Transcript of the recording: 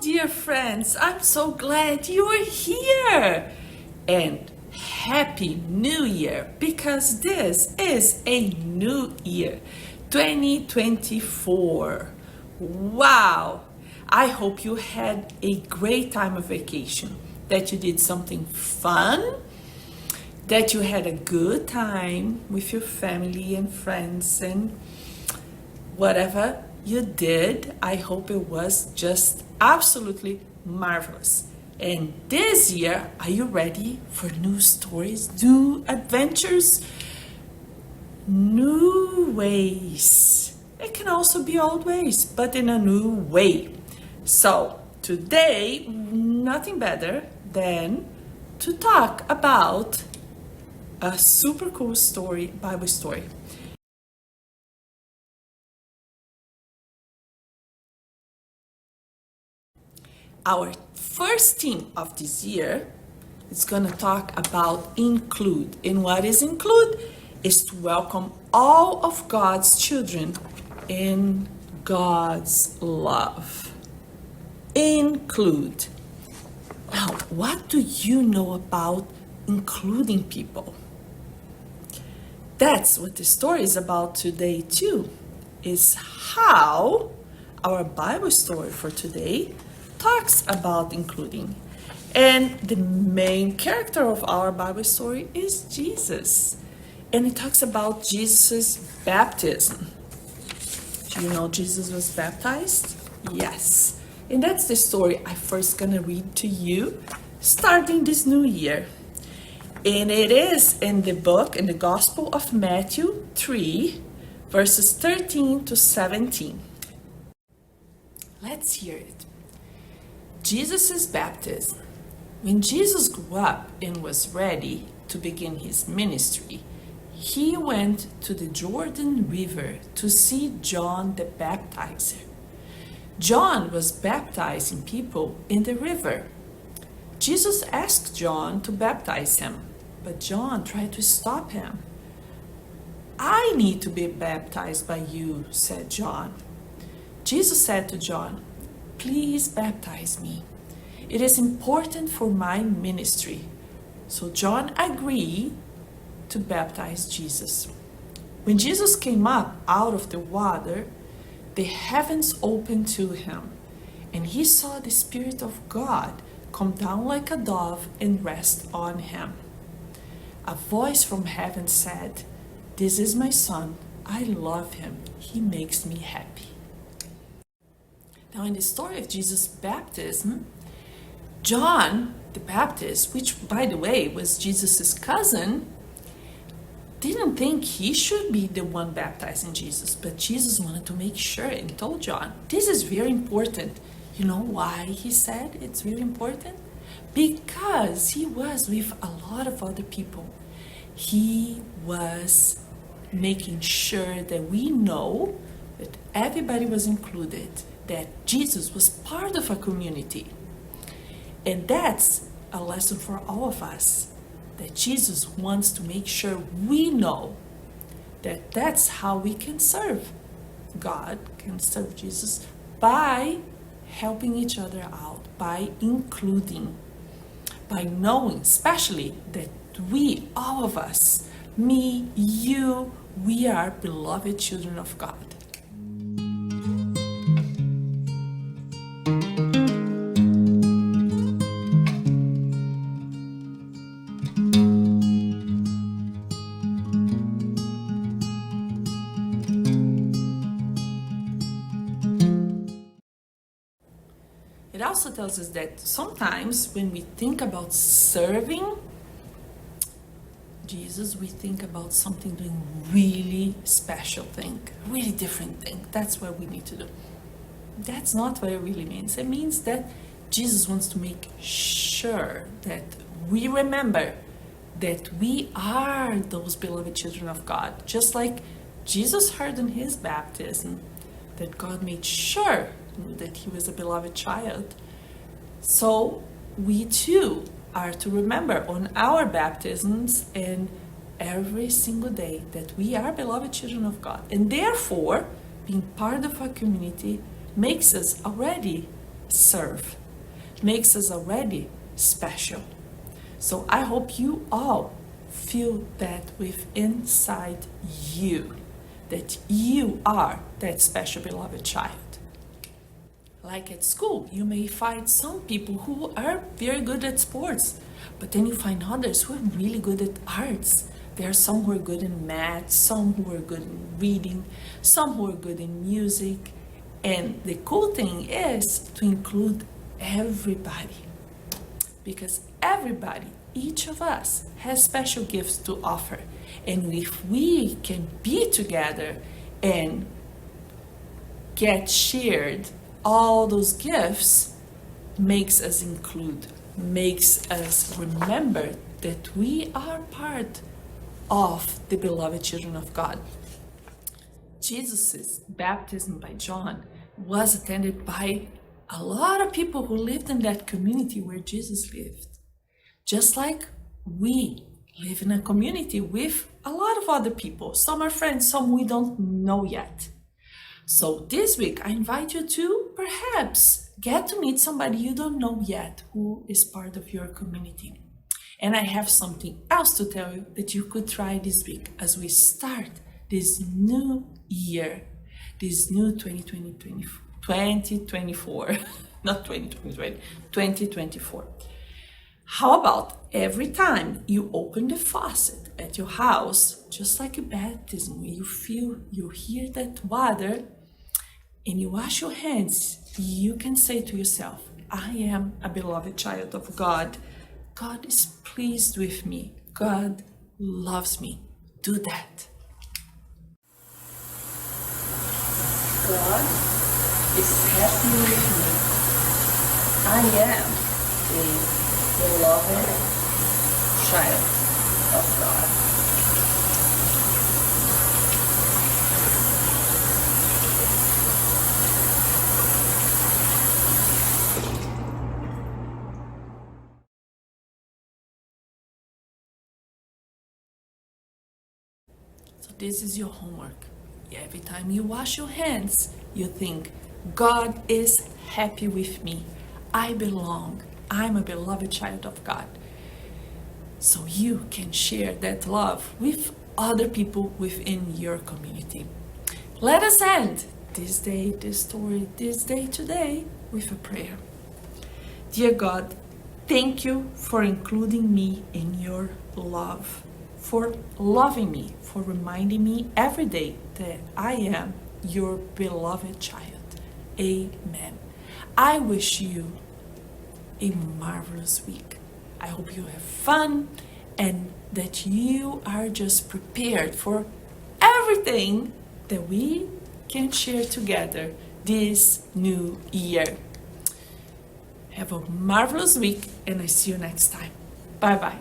Dear friends, I'm so glad you're here. And Happy New Year, because this is a new year, 2024. Wow! I hope you had a great time of vacation, that you did something fun, that you had a good time with your family and friends, and whatever you did, I hope it was just absolutely marvelous. And this year, are you ready for new stories, new adventures, new ways? It can also be old ways, but in a new way. So today, nothing better than to talk about a super cool story, Bible story. Our first theme of this year is going to talk about include. And what is include? Is to welcome all of God's children in God's love. Include. Now, what do you know about including people? That's what the story is about today too, is how our Bible story for today talks about including. And the main character of our Bible story is Jesus. And it talks about Jesus' baptism. Do you know Jesus was baptized? Yes. And that's the story I'm first gonna read to you starting this new year. And it is in the Gospel of Matthew 3, verses 13 to 17. Let's hear it. Jesus' baptism. When Jesus grew up and was ready to begin his ministry, he went to the Jordan River to see John the Baptizer. John was baptizing people in the river. Jesus asked John to baptize him, but John tried to stop him. "I need to be baptized by you," said John. Jesus said to John, "Please baptize me. It is important for my ministry." So John agreed to baptize Jesus. When Jesus came up out of the water, the heavens opened to him, and he saw the Spirit of God come down like a dove and rest on him. A voice from heaven said, "This is my son. I love him. He makes me happy." Now, in the story of Jesus' baptism, John the Baptist, which by the way was Jesus' cousin, didn't think he should be the one baptizing Jesus, but Jesus wanted to make sure and told John, "This is very important." You know why he said it's very important? Because he was with a lot of other people. He was making sure that we know that everybody was included, that Jesus was part of a community. And that's a lesson for all of us, that Jesus wants to make sure we know that that's how we can serve God, can serve Jesus, by helping each other out, by including, by knowing especially that we, all of us, me, you, we are beloved children of God. It also tells us that sometimes when we think about serving Jesus, we think about something doing really special thing, really different thing. That's what we need to do. That's not what it really means. It means that Jesus wants to make sure that we remember that we are those beloved children of God. Just like Jesus heard in his baptism that God made sure that he was a beloved child. So we too are to remember on our baptisms and every single day that we are beloved children of God. And therefore, being part of a community makes us already serve makes us already special. So I hope you all feel that within inside you, that you are that special beloved child. Like at school, you may find some people who are very good at sports, but then you find others who are really good at arts. There are some who are good in math, some who are good in reading, some who are good in music. And the cool thing is to include everybody, because everybody, each of us, has special gifts to offer. And if we can be together and get shared all those gifts, makes us include, makes us remember that we are part of the beloved children of God. Jesus' baptism by John was attended by a lot of people who lived in that community where Jesus lived. Just like we live in a community with a lot of other people. Some are friends, some we don't know yet. So this week, I invite you to perhaps get to meet somebody you don't know yet who is part of your community. And I have something else to tell you that you could try this week as we start this new year, this new 2024, not 2020, 2024. How about every time you open the faucet at your house, just like a baptism, when you hear that water, and you wash your hands, you can say to yourself, I am a beloved child of God. God is pleased with me. God loves me. Do that. God is happy with me. I am a beloved child of God. So this is your homework. Every time you wash your hands, you think, God is happy with me. I belong. I'm a beloved child of God. So you can share that love with other people within your community. Let us end this day, this story, this day today with a prayer. Dear God, thank you for including me in your love, for loving me, for reminding me every day that I am your beloved child. Amen. I wish you a marvelous week. I hope you have fun and that you are just prepared for everything that we can share together this new year. Have a marvelous week and I see you next time. Bye bye.